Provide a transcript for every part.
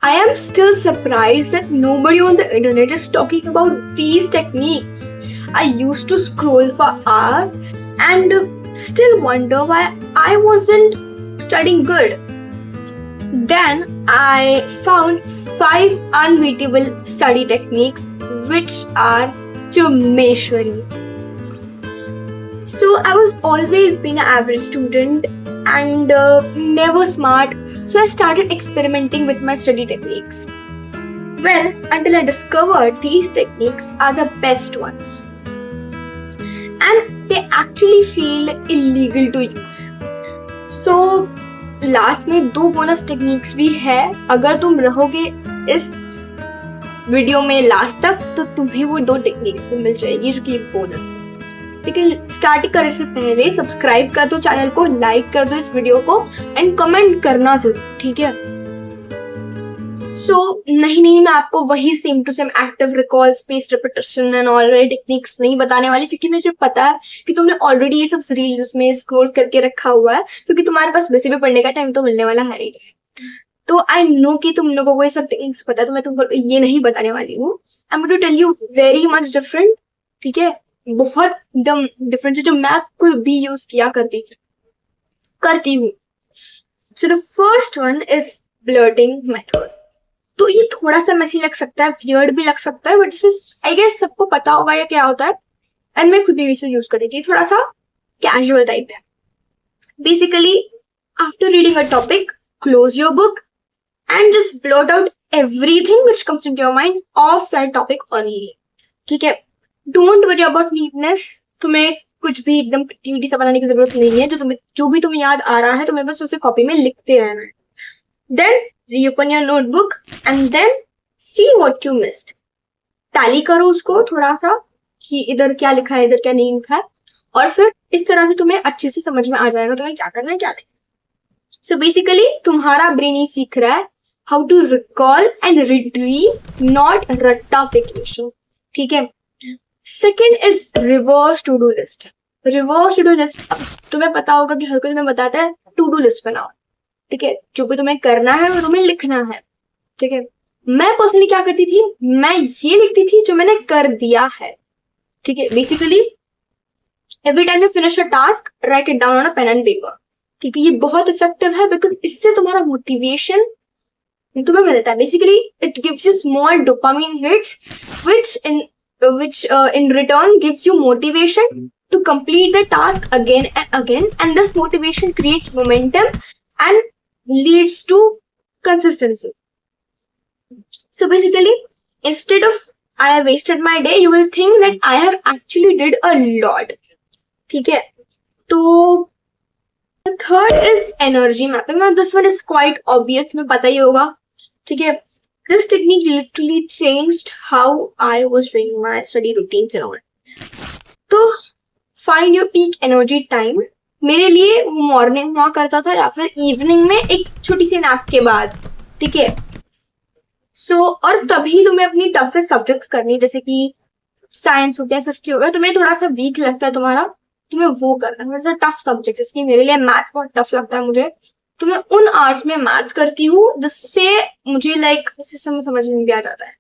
I am still surprised that nobody on the internet is talking about these techniques. I used to scroll for hours and still wonder why I wasn't studying good. Then I found 5 unbeatable study techniques which are Chameshwari. So I was always been an average student and never smart, so I started experimenting with my study techniques. Well, until I discovered these techniques are the best ones and they actually feel illegal to use. So last में 2 bonus techniques भी है. अगर तुम रहोगे इस video में last तक तो तुम्हें वो 2 टेक्निक्स भी मिल जाएगी जो कि बोनस है. लेकिन स्टार्ट करने से पहले सब्सक्राइब कर दो चैनल को, लाइक कर दो इस वीडियो को एंड कमेंट करना जरूर, ठीक है. सो नहीं मैं आपको वही same to same active recall, space repetition and all techniques नहीं बताने वाली, क्योंकि मुझे पता है कि तुमने ऑलरेडी ये सब रील्स में स्क्रॉल करके रखा हुआ है, क्योंकि तुम्हारे पास वैसे भी पढ़ने का टाइम तो मिलने वाला है ही. तो आई नो कि तुम लोगों को ये सब टेक्निक्स पता है, तो मैं तुमको ये नहीं बताने वाली हूँ. I am going to tell you very much different, ठीक है, बहुत एकदम डिफरेंट जो मैं खुद भी यूज किया करती हूँ. So the first one is blurting method. तो ये थोड़ा सा मैसी लग सकता है, वियर्ड भी लग सकता है, but this is I guess सबको पता होगा ये क्या होता है एंड मैं खुद भी इसे यूज करती थी. थोड़ा सा कैजुअल टाइप है. Basically after reading a topic, close your book and just blurt out everything which comes into your mind of that topic only, ठीक है. Don't worry about neatness. तुम्हें कुछ भी एकदम क्रिएटिविटी से बनाने की जरूरत नहीं है. जो भी तुम्हें याद आ रहा है तुम्हें बस उसे कॉपी में लिखते रहना है. Then reopen your notebook and then see what you missed. Tally करो उसको थोड़ा सा कि इधर क्या लिखा है, इधर क्या नहीं लिखा है, और फिर इस तरह से तुम्हें अच्छे से समझ में आ जाएगा तुम्हें क्या करना है क्या नहीं. सो बेसिकली तुम्हारा ब्रेन ही सीख रहा है how to recall and retrieve, not रट्टाफिकेशन, ठीक है. Second is reverse to do list. Reverse to do list तुम्हें पता होगा कि हर कोई तुम्हें बताता है टू डू लिस्ट बनाओ, ठीक है. जो भी तुम्हें करना है वो तुम्हें लिखना है, ठीक है. मैं पर्सनली क्या करती थी, मैं ये लिखती थी जो मैंने कर दिया है, ठीक है. Basically every time you finish a task, write it down on a pen and paper, ठीक है. ये बहुत इफेक्टिव है बिकॉज इससे तुम्हारा मोटिवेशन तुम्हें मिलता है. Basically it gives you small dopamine hits which in return gives you motivation to complete the task again and again, and this motivation creates momentum and leads to consistency. So basically instead of I have wasted my day, you will think that I have actually did a lot, ठीक है. तो third is energy mapping. Now this one is quite obvious, तुम्हें पता ही होगा, ठीक है. This technique literally changed how I was doing my study routines and all. तो find your peak energy time. मेरे लिए मॉर्निंग हुआ करता था या फिर इवनिंग में एक छोटी सी नैप के बाद, ठीक है. सो और तभी तुम्हें अपनी टफेस्ट सब्जेक्ट्स करनी, जैसे कि साइंस हो गया, हिस्ट्री हो गया, तुम्हें थोड़ा सा वीक लगता है तुम्हारा, तुम्हें वो करना है. थोड़ा सा टफ सब्जेक्ट, जैसे मेरे लिए मैथ्स बहुत टफ लगता है मुझे, तो मैं उन आवर्स में मैथ्स करती हूँ जिससे मुझे लाइक सिस्टम समझ में भी आ जाता है.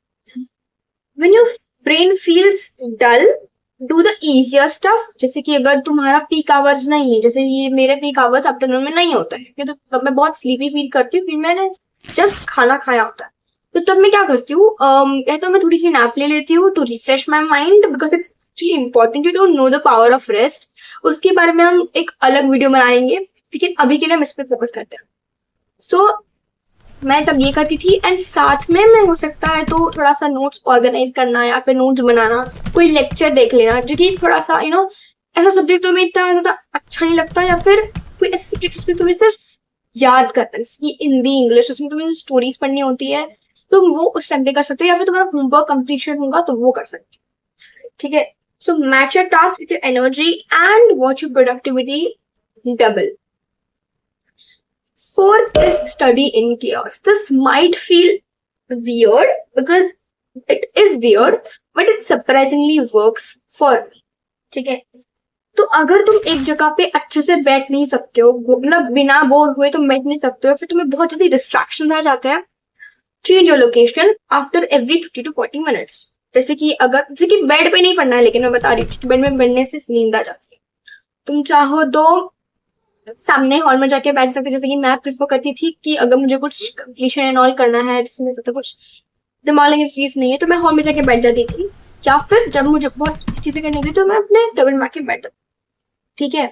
When your brain feels dull, do the easier stuff. जैसे कि अगर तुम्हारा पीक आवर्स नहीं है, जैसे ये मेरे पीक आवर्स आफ्टरनून में नहीं होता है, तो तब मैं बहुत स्लीपी फील करती हूँ, मैंने जस्ट खाना खाया होता है, तो तब मैं क्या करती हूँ, या तो मैं थोड़ी सी नैप ले लेती हूँ to refresh my mind, because it's actually important. You don't know the power of rest. उसके बारे में हम एक अलग वीडियो बनाएंगे, लेकिन अभी के लिए हम इस पर फोकस करते हैं. सो मैं तब ये करती थी एंड साथ में मैं हो सकता है तो थोड़ा सा नोट्स ऑर्गेनाइज करना या फिर नोट्स बनाना, कोई लेक्चर देख लेना जो कि थोड़ा सा ऐसा सब्जेक्ट तुम्हें इतना ज्यादा अच्छा नहीं लगता, या फिर कोई ऐसा सब्जेक्ट जिसमें तुम्हें सिर्फ याद करना, जैसे कि हिंदी, इंग्लिश, उसमें तुम्हें स्टोरीज पढ़नी होती है, तुम वो उस टाइम पे कर सकते हो, या फिर तुम्हारा होमवर्क कंप्लीशन होगा तो वो कर सकते हो, ठीक है. So match your task with your energy and watch your productivity double. Fourth is study in chaos. This might feel weird because it is weird, but it surprisingly works for me, ठीक है. तो अगर तुम एक जगह पे अच्छे से बैठ नहीं सकते हो, मतलब बिना बोर हुए तुम बैठ नहीं सकते हो, फिर तुम्हें बहुत जल्दी डिस्ट्रैक्शंस आ जाते हैं, change your location after every 30 to 40 minutes। जैसे कि बेड पे नहीं पढ़ना है, लेकिन मैं बता रही हूँ बेड में पढ़ने से नींद आ जाती है। तुम चाहो तो सामने हॉल में जाके बैठ सकते, जैसे कि मैं प्रेफर करती थी कि अगर मुझे कुछ कंप्लीशन एंड ऑल करना है जिसमें ज्यादा कुछ दिमाग लगी चीज नहीं है तो मैं हॉल में जाके बैठ जाती थी, या फिर जब मुझे बहुत चीजें करनी थी तो मैं अपने टेबल में आके बैठ जाती। ठीक है,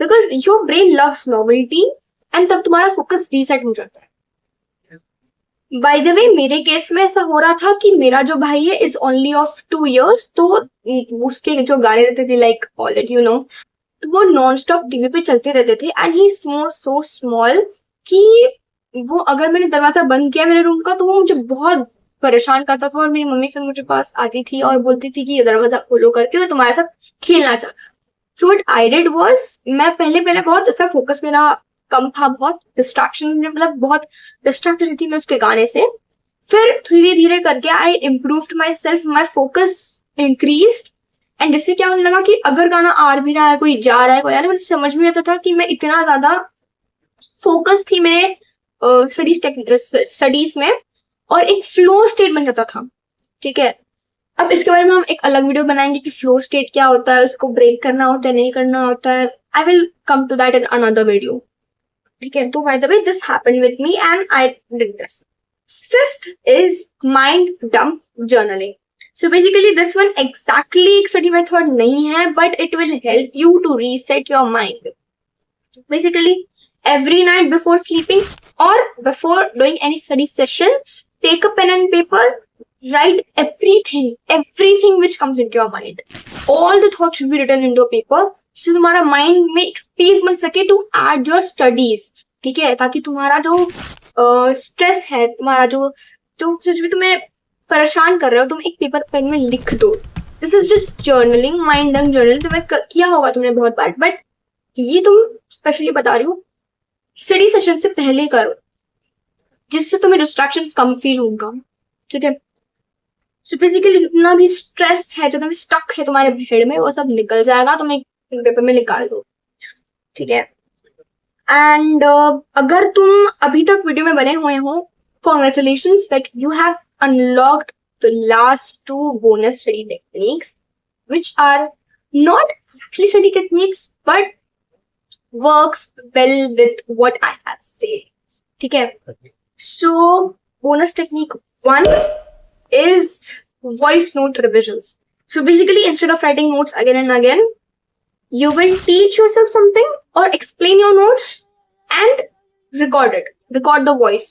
because your brain loves novelty and तब तुम्हारा फोकस रीसेट हो जाता है। बाय द वे मेरे केस में ऐसा हो रहा था कि मेरा जो भाई है इज ओनली ऑफ 2 years, तो उसके जो गाने रहते थे like all that you know, तो वो नॉन स्टॉप टीवी पे चलते रहते थे। एंड ही सो स्मॉल कि वो अगर मैंने दरवाजा बंद किया मेरे रूम का तो वो मुझे बहुत परेशान करता था, और मेरी मम्मी फिर मुझे पास आती थी और बोलती थी कि ये दरवाजा खोलो करके मैं तुम्हारे साथ खेलना चाहता। So what I did was, मैं पहले बहुत ऐसा फोकस मेरा कम था, बहुत डिस्ट्रैक्शन, मतलब बहुत डिस्ट्रैक्ट होती थी मैं उसके गाने से। फिर धीरे धीरे करके I improved myself, my focus increased. And जिससे क्या होने लगा कि अगर गाना आ भी रहा है, कोई जा रहा है, कोई आ रहा है, मुझे समझ में आता था कि मैं इतना ज्यादा फोकस थी मेरे स्टडीज में, और एक फ्लो स्टेट बन जाता था। ठीक है, अब इसके बारे में हम एक अलग वीडियो बनाएंगे कि फ्लो स्टेट क्या होता है, उसको ब्रेक करना होता है, नहीं करना होता है। I will come to that in another video. ठीक है, तो by the way this happened with me and I did this. Fifth is mind dump journaling. So basically this one exactly एक स्टडी मेथड नहीं है, but it will help you to reset your mind. Basically every night before sleeping or before doing any study session, take a pen and paper, write everything which comes into your mind. All the thoughts should be written into a paper, so तुम्हारा mind में एक space बन सके to add your studies। ठीक है, ताकि तुम्हारा जो स्ट्रेस है, तुम्हारा जो भी तुम्हें परेशान कर रहे हो, तुम एक पेपर पेन में लिख दो। This is just journaling, mind dump journaling. तुम्हें किया होगा तुमने बहुत बार, बट ये तुम स्पेशली बता रही हूँ स्टडी सेशन से पहले करो, जिससे तुम्हें डिस्ट्रैक्शन कम फील होगा। ठीक है, सो बेसिकली जितना भी स्ट्रेस है, जितना भी स्टक है तुम्हारे हेड में, वो सब निकल जाएगा, तुम एक पेपर में निकाल दो। ठीक है, एंड अगर तुम अभी तक वीडियो में बने हुए हो, congratulations that you have unlocked the last 2 bonus study techniques, which are not actually study techniques but works well with what I have said. ठीक है, so bonus technique 1 is voice note revisions. So basically instead of writing notes again and again, you will teach yourself something or explain your notes and record the voice.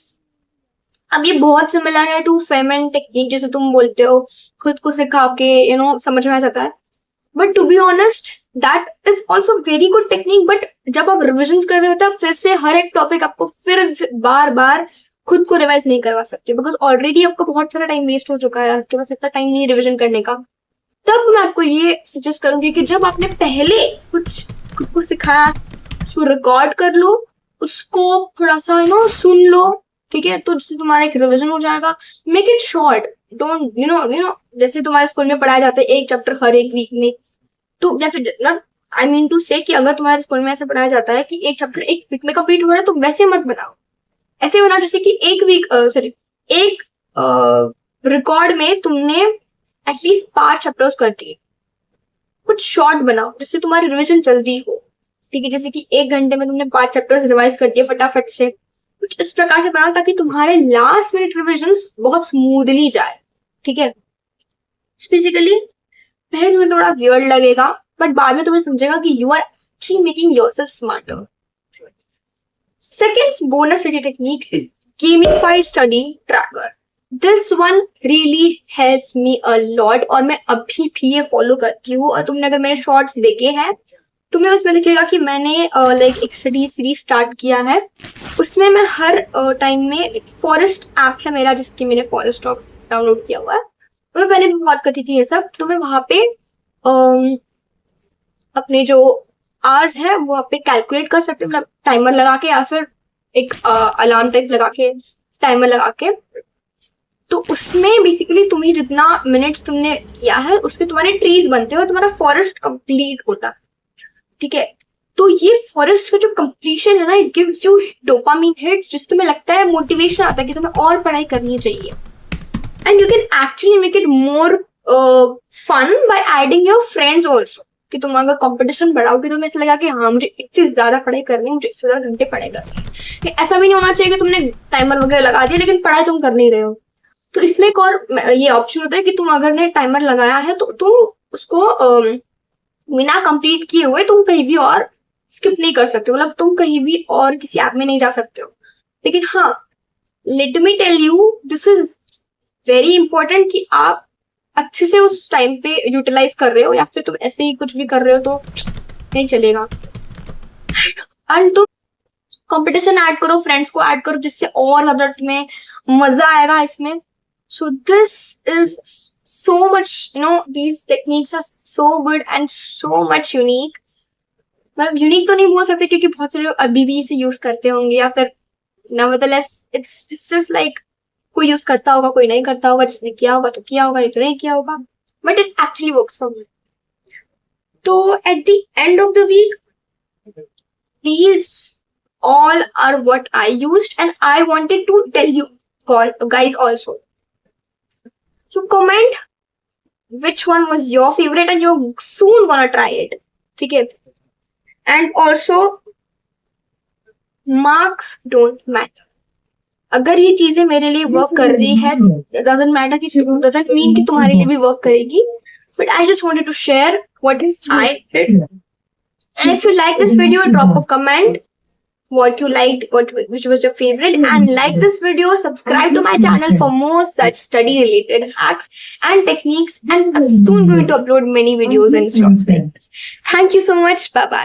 अब ये बहुत similar है to Feynman technique, जैसे तुम बोलते हो खुद को सिखा के समझ में आ जाता है, but to be honest that is also very good technique. बट जब आप रिविजन कर रहे होते हैं, फिर से हर एक टॉपिक आपको फिर बार बार खुद को रिवाइज नहीं करवा सकते, बिकॉज ऑलरेडी आपको बहुत सारा टाइम वेस्ट हो चुका है, आपके पास इतना टाइम नहीं है रिविजन करने का। तब मैं आपको ये सजेस्ट करूंगी कि जब आपने पहले कुछ खुद को सिखाया, उसको रिकॉर्ड कर लो, उसको थोड़ा सा सुन लो। ठीक है, तो जिससे तुम्हारा एक रिविजन हो जाएगा। मेक इट शॉर्ट, डोंट जैसे तुम्हारे स्कूल में पढ़ाया जाता है एक चैप्टर हर एक वीक में, तो या फिर आई मीन टू से कि अगर तुम्हारे स्कूल में ऐसा पढ़ाया जाता है कि एक चैप्टर एक वीक में कंप्लीट हो रहा है, तो वैसे मत बनाओ। ऐसे बनाओ जैसे कि एक रिकॉर्ड में तुमने एटलीस्ट 5 चैप्टर्स कर दिए। कुछ शॉर्ट बनाओ जिससे तुम्हारी रिविजन जल्दी हो। ठीक है, जैसे कि 1 घंटे में तुमने 5 चैप्टर्स रिवाइज कर दिए फटाफट से, कुछ इस प्रकार से बनाओ ताकि तुम्हारे लास्ट मिनट रिविजन बहुत स्मूथली जाए। ठीक है, बेसिकली पहले तुम्हें थोड़ा वियर्ड लगेगा, बट बाद में तुम्हें समझेगा कि you are actually making yourself smarter. Second bonus study technique is gamified study tracker. This one really helps me a lot, और मैं अभी भी ये फॉलो करती हूँ। और तुमने अगर मेरे शॉर्ट्स देखे हैं, तुम्हें उसमें दिखेगा कि मैंने एक स्टडी सीरीज स्टार्ट किया है। उसमें मैं हर टाइम में एक फॉरेस्ट ऐप है मेरा, जिसकी मैंने फॉरेस्ट टॉक डाउनलोड किया हुआ है। तो मैं पहले भी बहुत करती थी ये सब, तो मैं वहां पे अपने जो आवर्स है वहाँ पे कैलकुलेट कर सकते, मतलब टाइमर लगा के, या फिर एक अलार्म टाइप लगा के, टाइमर लगा के। तो उसमें बेसिकली तुम्हें जितना मिनट्स तुमने किया है उसके तुम्हारे ट्रीज बनते हैं और तुम्हारा फॉरेस्ट कंप्लीट होता है। ठीक है, तो ये फॉरेस्ट का जो कंप्लीशन है ना, it gives you dopamine hit, जिस तुम्हें लगता है मोटिवेशन आता है कि तुम्हें और पढ़ाई करनी चाहिए. And you can actually make it more fun by adding your friends also. कि तुम अगर कंपटीशन बढ़ाओगे तो ऐसा लगा कि हाँ मुझे इतनी ज्यादा पढ़ाई करनी है, मुझे इससे ज्यादा घंटे पढ़ाई करनी है. ऐसा भी नहीं होना चाहिए कि तुमने टाइमर वगैरह लगा दिया लेकिन पढ़ाई तुम कर नहीं रहे हो. तो इसमें एक और ये ऑप्शन होता है कि तुम अगर ने टाइमर लगाया है तो तुम उसको बिना कंप्लीट किए हुए तुम कहीं भी और स्किप नहीं कर सकते हो. मतलब तुम कहीं भी और किसी ऐप में नहीं जा सकते हो. लेकिन हाँ, let me tell you, this is very important कि आप अच्छे से उस टाइम पे यूटिलाइज कर रहे हो, या फिर तुम ऐसे ही कुछ भी कर रहे हो तो नहीं चलेगा. एंड तुम कंपटीशन ऐड करो, फ्रेंड्स को ऐड करो, जिससे और ज्यादा तुम्हें मजा आएगा इसमें. So this is so much, you know, these techniques are so good and so much unique. मतलब यूनिक तो नहीं बोल सकते क्योंकि बहुत सारे लोग अभी भी इसे यूज करते होंगे, या फिर nevertheless it's just like कोई यूज करता होगा, कोई नहीं करता होगा, जिसने किया होगा तो किया होगा, नहीं तो नहीं किया होगा, but it actually works for me. तो at the end of the week these all are what I used and I wanted to tell you guys also. So comment which one was your favorite and you're soon gonna try it. ठीक है. And also marks don't matter. अगर ये चीजें मेरे लिए work कर रही है, doesn't matter कि doesn't mean कि तुम्हारे लिए भी वर्क करेगी, but I just wanted to share what I did. And if you like this video, drop a comment what you liked, which was your favorite, and like this video, subscribe to my channel for more such study related hacks and techniques, and I'm soon going to upload many videos and stuff like this. Thank you so much. Bye bye.